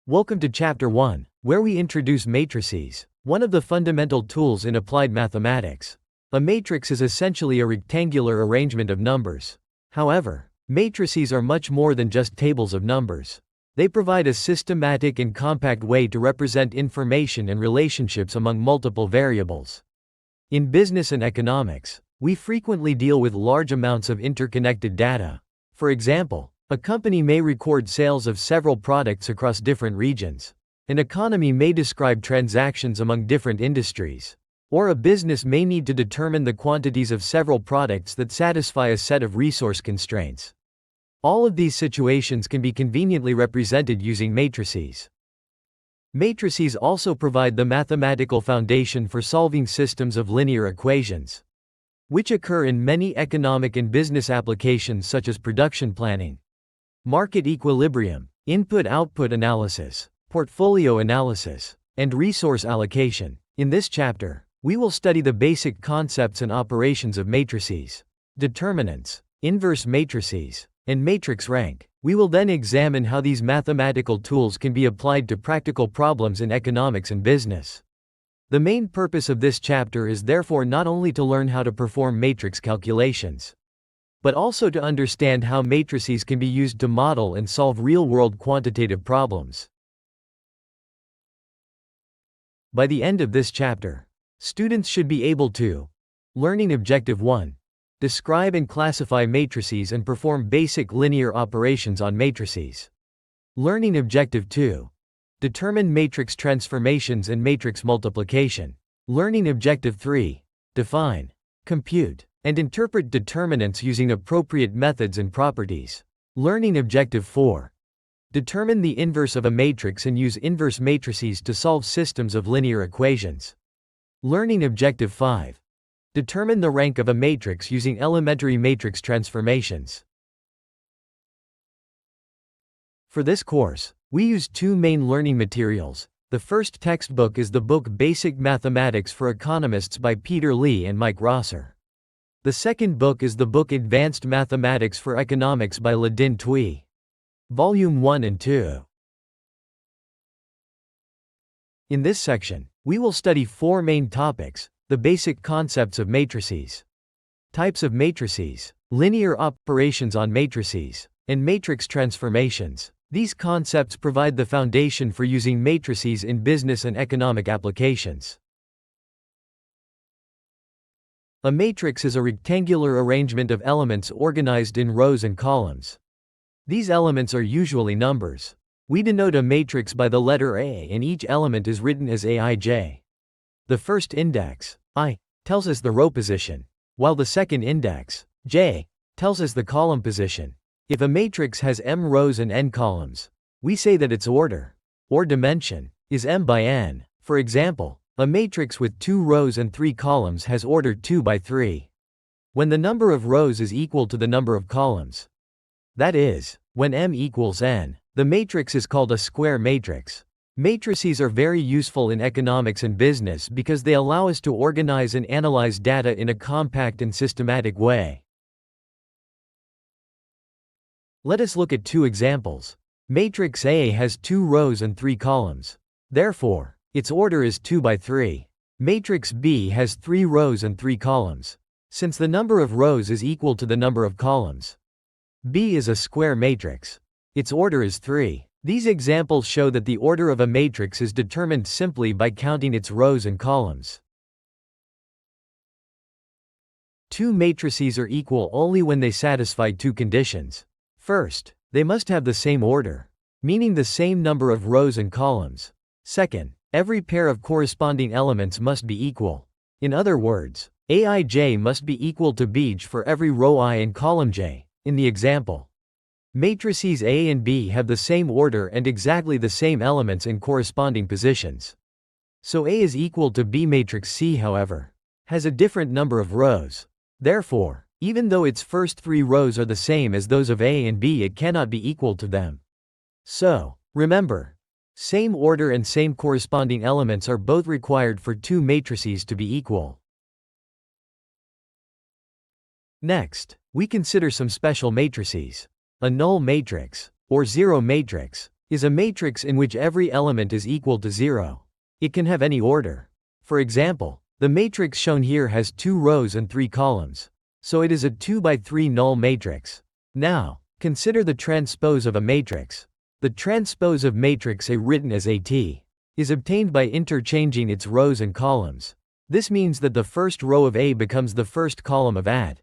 Welcome to Chapter 1, where we introduce matrices, one of the fundamental tools in applied mathematics. A matrix is essentially a rectangular arrangement of numbers. However, matrices are much more than just tables of numbers. They provide a systematic and compact way to represent information and relationships among multiple variables. In business and economics, we frequently deal with large amounts of interconnected data. For example, a company may record sales of several products across different regions. An economy may describe transactions among different industries. Or a business may need to determine the quantities of several products that satisfy a set of resource constraints. All of these situations can be conveniently represented using matrices. Matrices also provide the mathematical foundation for solving systems of linear equations, which occur in many economic and business applications such as production planning, market equilibrium, input-output analysis, portfolio analysis, and resource allocation. In this chapter, we will study the basic concepts and operations of matrices, determinants, inverse matrices, and matrix rank. We will then examine how these mathematical tools can be applied to practical problems in economics and business. The main purpose of this chapter is therefore not only to learn how to perform matrix calculations, but also to understand how matrices can be used to model and solve real-world quantitative problems. By the end of this chapter, students should be able to Learning Objective 1. Describe and classify matrices and perform basic linear operations on matrices. Learning Objective 2. Determine matrix transformations and matrix multiplication. Learning Objective 3. Define, compute, and interpret determinants using appropriate methods and properties. Learning Objective 4. Determine the inverse of a matrix and use inverse matrices to solve systems of linear equations. Learning Objective 5. Determine the rank of a matrix using elementary matrix transformations. For this course, we use two main learning materials. The first textbook is the book Basic Mathematics for Economists by Peter Lee and Mike Rosser. The second book is the book Advanced Mathematics for Economics by Ladin Tui. Volume 1 and 2. In this section, we will study four main topics: the basic concepts of matrices, types of matrices, linear operations on matrices, and matrix transformations. These concepts provide the foundation for using matrices in business and economic applications. A matrix is a rectangular arrangement of elements organized in rows and columns. These elements are usually numbers. We denote a matrix by the letter A, and each element is written as Aij. The first index, I, tells us the row position, while the second index, J, tells us the column position. If a matrix has m rows and n columns, we say that its order, or dimension, is m by n. For example, a matrix with 2 rows and 3 columns has order 2 by 3. When the number of rows is equal to the number of columns, that is, when m equals n, the matrix is called a square matrix. Matrices are very useful in economics and business because they allow us to organize and analyze data in a compact and systematic way. Let us look at two examples. Matrix A has 2 rows and 3 columns. Therefore, its order is 2 by 3. Matrix B has 3 rows and 3 columns. Since the number of rows is equal to the number of columns, B is a square matrix. Its order is 3. These examples show that the order of a matrix is determined simply by counting its rows and columns. Two matrices are equal only when they satisfy two conditions. First, they must have the same order, meaning the same number of rows and columns. Second, every pair of corresponding elements must be equal. In other words, Aij must be equal to Bj for every row I and column j. In the example, matrices A and B have the same order and exactly the same elements in corresponding positions. So A is equal to B. Matrix C, however, has a different number of rows. Therefore, even though its first 3 rows are the same as those of A and B, it cannot be equal to them. So, remember, same order and same corresponding elements are both required for two matrices to be equal. Next, we consider some special matrices. A null matrix, or zero matrix, is a matrix in which every element is equal to 0. It can have any order. For example, the matrix shown here has 2 rows and 3 columns. So it is a 2 by 3 null matrix. Now, consider the transpose of a matrix. The transpose of matrix A written as AT is obtained by interchanging its rows and columns. This means that the first row of A becomes the first column of AT.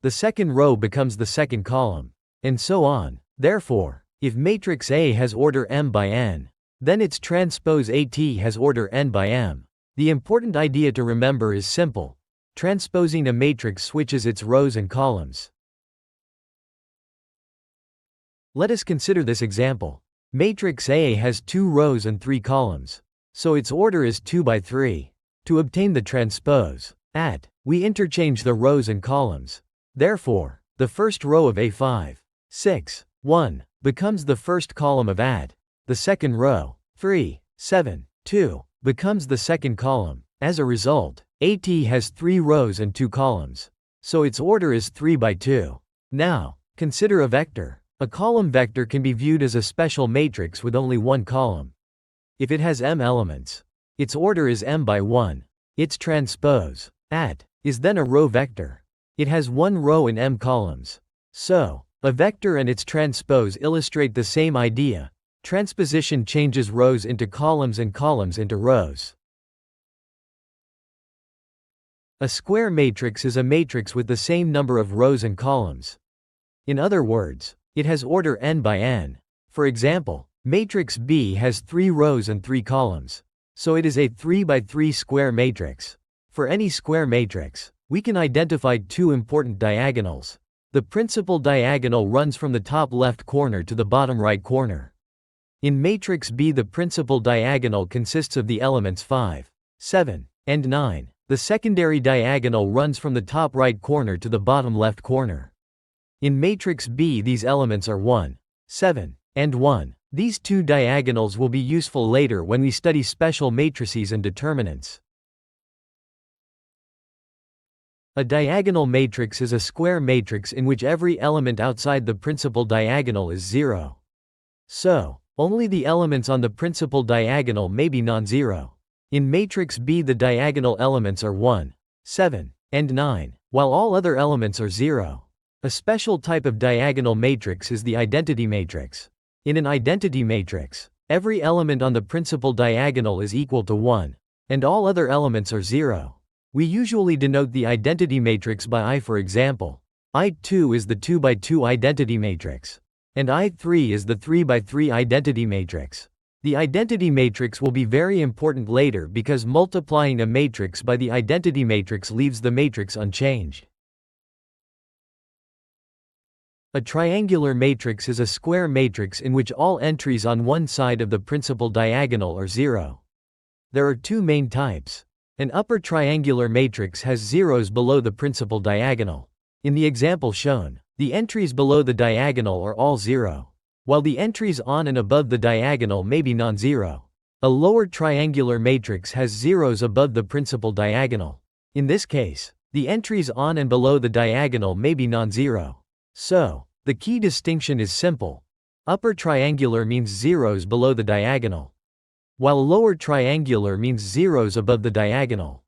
The second row becomes the second column. And so on. Therefore, if matrix A has order m by n, then its transpose AT has order n by m. The important idea to remember is simple. Transposing a matrix switches its rows and columns. Let us consider this example. Matrix A has 2 rows and 3 columns. So its order is 2 by 3. To obtain the transpose AT, we interchange the rows and columns. Therefore, the first row of A5, 6, 1, becomes the first column of AT. The second row, 3, 7, 2, becomes the second column. As a result, AT has 3 rows and 2 columns. So its order is 3 by 2. Now, consider a vector. A column vector can be viewed as a special matrix with only one column. If it has m elements, its order is m by 1. Its transpose AT is then a row vector. It has 1 row and m columns. So, a vector and its transpose illustrate the same idea. Transposition changes rows into columns and columns into rows. A square matrix is a matrix with the same number of rows and columns. In other words, it has order n by n. For example, matrix B has 3 rows and 3 columns. So it is a 3 by 3 square matrix. For any square matrix, we can identify 2 important diagonals. The principal diagonal runs from the top left corner to the bottom right corner. In matrix B, the principal diagonal consists of the elements 5, 7, and 9. The secondary diagonal runs from the top right corner to the bottom left corner. In matrix B, these elements are 1, 7, and 1. These 2 diagonals will be useful later when we study special matrices and determinants. A diagonal matrix is a square matrix in which every element outside the principal diagonal is 0. So, only the elements on the principal diagonal may be non-zero. In matrix B, the diagonal elements are 1, 7, and 9, while all other elements are 0. A special type of diagonal matrix is the identity matrix. In an identity matrix, every element on the principal diagonal is equal to 1, and all other elements are 0. We usually denote the identity matrix by I. For example, I2 is the 2 by 2 identity matrix. And I3 is the 3 by 3 identity matrix. The identity matrix will be very important later because multiplying a matrix by the identity matrix leaves the matrix unchanged. A triangular matrix is a square matrix in which all entries on one side of the principal diagonal are 0. There are 2 main types. An upper triangular matrix has zeros below the principal diagonal. In the example shown, the entries below the diagonal are all 0, while the entries on and above the diagonal may be non-zero. A lower triangular matrix has zeros above the principal diagonal. In this case, the entries on and below the diagonal may be non-zero. So, the key distinction is simple. Upper triangular means zeros below the diagonal, while lower triangular means zeros above the diagonal.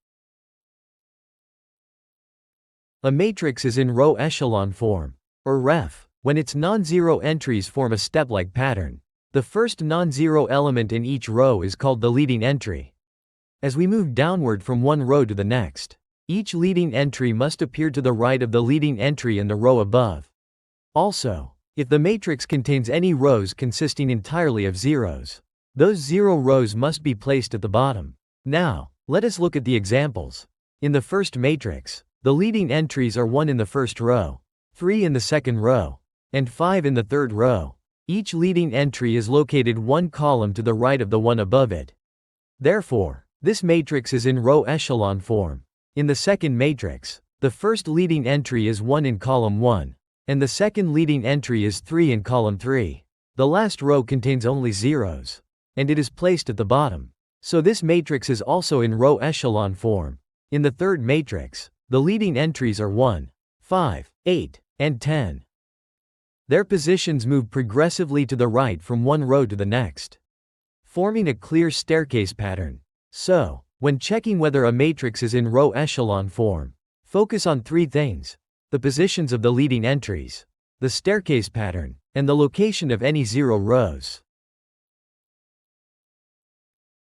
A matrix is in row echelon form, or ref, when its non-zero entries form a step-like pattern. The first non-zero element in each row is called the leading entry. As we move downward from one row to the next, each leading entry must appear to the right of the leading entry in the row above. Also, if the matrix contains any rows consisting entirely of zeros, those 0 rows must be placed at the bottom. Now, let us look at the examples. In the first matrix, the leading entries are 1 in the first row, 3 in the second row, and 5 in the third row. Each leading entry is located 1 column to the right of the one above it. Therefore, this matrix is in row echelon form. In the second matrix, the first leading entry is 1 in column 1, and the second leading entry is 3 in column 3. The last row contains only zeros, and it is placed at the bottom. So this matrix is also in row echelon form. In the third matrix, the leading entries are 1, 5, 8, and 10. Their positions move progressively to the right from one row to the next, forming a clear staircase pattern. So, when checking whether a matrix is in row echelon form, focus on three things: the positions of the leading entries, the staircase pattern, and the location of any zero rows.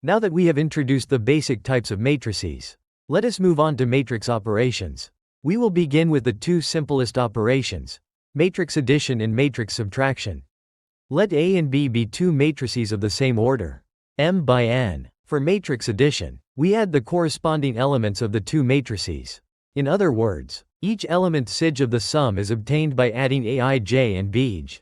Now that we have introduced the basic types of matrices, let us move on to matrix operations. We will begin with the two simplest operations: matrix addition and matrix subtraction. Let A and B be two matrices of the same order, M by N. For matrix addition, we add the corresponding elements of the two matrices. In other words, each element Σ of the sum is obtained by adding Aij and Bj.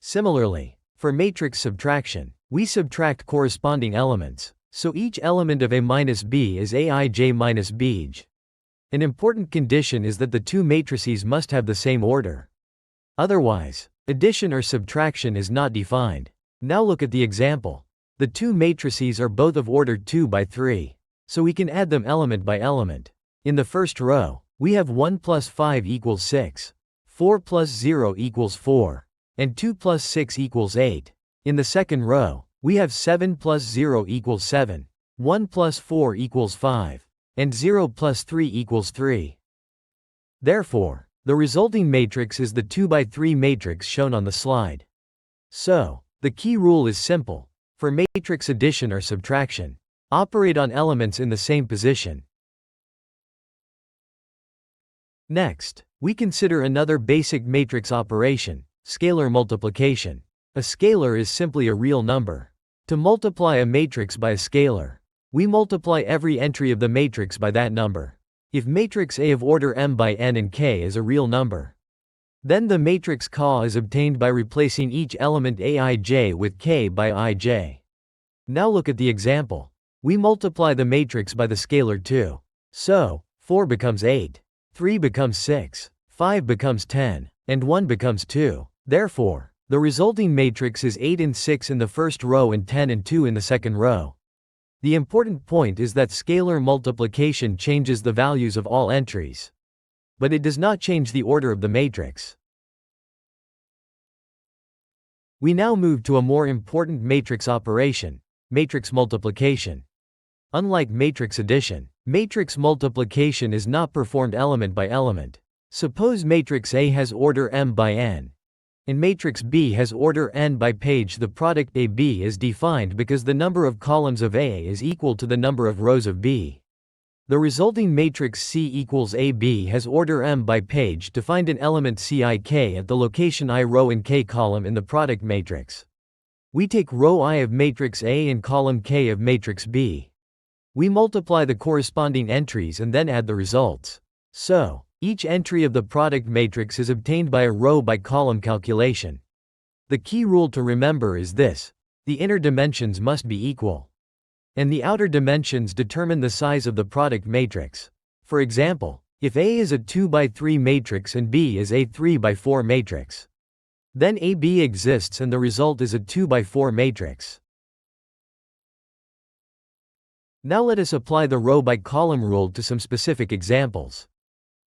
Similarly, for matrix subtraction, we subtract corresponding elements, so each element of A minus B is Aij minus Bj. An important condition is that the two matrices must have the same order. Otherwise, addition or subtraction is not defined. Now look at the example. The two matrices are both of order 2 by 3, so we can add them element by element. In the first row, we have 1 plus 5 equals 6, 4 plus 0 equals 4, and 2 plus 6 equals 8. In the second row, we have 7 plus 0 equals 7, 1 plus 4 equals 5, and 0 plus 3 equals 3. Therefore, the resulting matrix is the 2 by 3 matrix shown on the slide. So, the key rule is simple. For matrix addition or subtraction, operate on elements in the same position. Next, we consider another basic matrix operation: scalar multiplication. A scalar is simply a real number. To multiply a matrix by a scalar, we multiply every entry of the matrix by that number. If matrix A of order m by n and k is a real number, then the matrix Ca is obtained by replacing each element Aij with k by ij. Now look at the example. We multiply the matrix by the scalar 2. So, 4 becomes 8, 3 becomes 6, 5 becomes 10, and 1 becomes 2. Therefore, the resulting matrix is 8 and 6 in the first row and 10 and 2 in the second row. The important point is that scalar multiplication changes the values of all entries, but it does not change the order of the matrix. We now move to a more important matrix operation: matrix multiplication. Unlike matrix addition, matrix multiplication is not performed element by element. Suppose matrix A has order m by n, and matrix B has order n by page. The product AB is defined because the number of columns of A is equal to the number of rows of B. The resulting matrix C equals AB has order m by page to find an element Cik at the location I row and k column in the product matrix. We take row I of matrix A and column k of matrix B. We multiply the corresponding entries and then add the results. So, each entry of the product matrix is obtained by a row by column calculation. The key rule to remember is this: the inner dimensions must be equal, and the outer dimensions determine the size of the product matrix. For example, if A is a 2 by 3 matrix and B is a 3 by 4 matrix, then AB exists and the result is a 2 by 4 matrix. Now let us apply the row by column rule to some specific examples.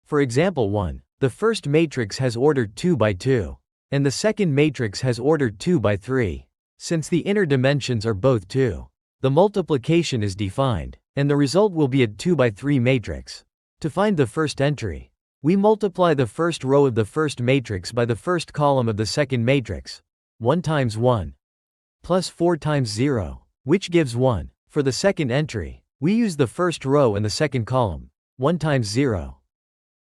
For example 1, the first matrix has order 2 by 2, and the second matrix has order 2 by 3. Since the inner dimensions are both 2, the multiplication is defined, and the result will be a 2 by 3 matrix. To find the first entry, we multiply the first row of the first matrix by the first column of the second matrix. 1 times 1 plus 4 times 0, which gives 1. For the second entry, we use the first row and the second column. 1 times 0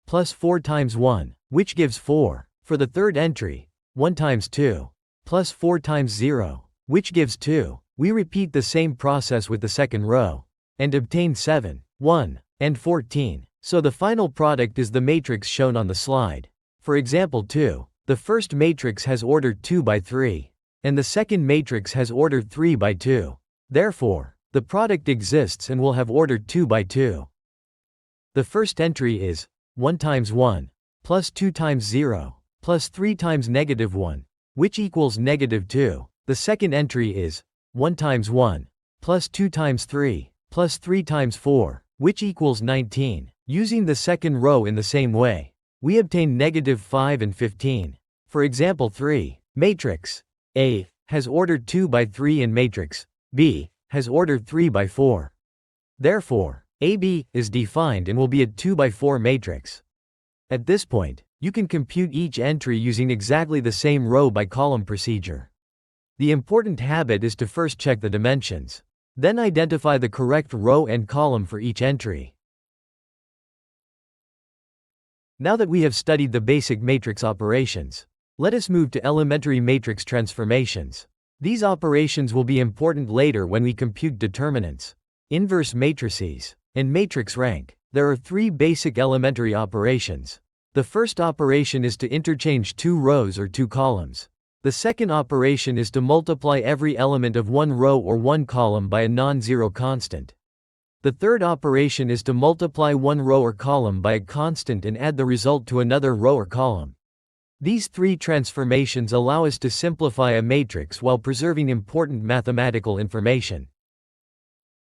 plus 4 times 1, which gives 4. For the third entry, 1 times 2 plus 4 times 0, which gives 2. We repeat the same process with the second row, and obtain 7, 1, and 14, so the final product is the matrix shown on the slide. For example 2, the first matrix has order 2 by 3, and the second matrix has order 3 by 2. Therefore, the product exists and will have order 2 by 2. The first entry is 1 times 1, plus 2 times 0, plus 3 times -1, which equals -2. The second entry is 1 times 1, plus 2 times 3, plus 3 times 4, which equals 19. Using the second row in the same way, we obtain -5 and 15. For example 3, matrix A has order 2 by 3 and matrix B has order 3 by 4. Therefore, AB is defined and will be a 2 by 4 matrix. At this point, you can compute each entry using exactly the same row by column procedure. The important habit is to first check the dimensions. Then identify the correct row and column for each entry. Now that we have studied the basic matrix operations, let us move to elementary matrix transformations. These operations will be important later when we compute determinants, inverse matrices, and matrix rank. There are 3 basic elementary operations. The first operation is to interchange 2 rows or 2 columns. The second operation is to multiply every element of one row or one column by a non-zero constant. The third operation is to multiply one row or column by a constant and add the result to another row or column. These 3 transformations allow us to simplify a matrix while preserving important mathematical information.